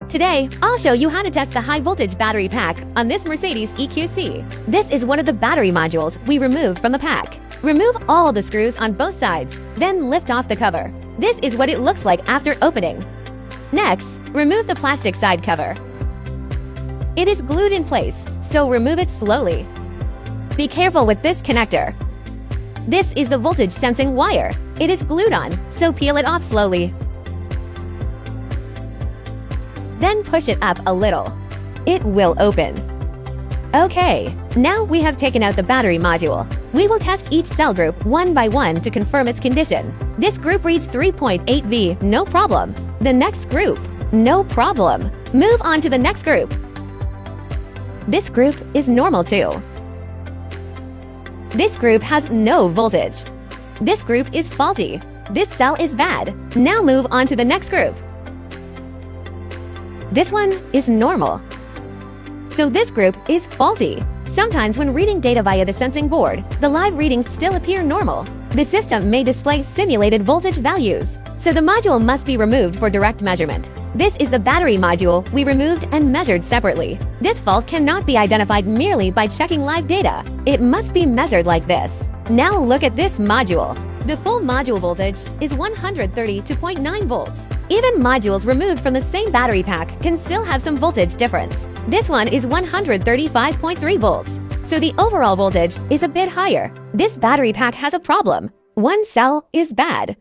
Today, I'll show you how to test the high voltage battery pack on this Mercedes EQC. This is one of the battery modules we removed from the pack. Remove all the screws on both sides, then lift off the cover. This is what it looks like after opening. Next, remove the plastic side cover. It is glued in place, so remove it slowly. Be careful with this connector. This is the voltage sensing wire. It is glued on, so peel it off slowly. Then push it up a little. It will open. Okay, now we have taken out the battery module. We will test each cell group one by one to confirm its condition. This group reads 3.8 V, no problem. The next group, no problem. Move on to the next group. This group is normal too. This group has no voltage. This group is faulty. This cell is bad. Now move on to the next group. This one is normal. So this group is faulty. Sometimes when reading data via the sensing board, the live readings still appear normal. The system may display simulated voltage values, so the module must be removed for direct measurement. This is the battery module we removed and measured separately. This fault cannot be identified merely by checking live data. It must be measured like this. Now look at this module. The full module voltage is 132.9 volts. Even modules removed from the same battery pack can still have some voltage difference. This one is 135.3 volts, so the overall voltage is a bit higher. This battery pack has a problem. One cell is bad.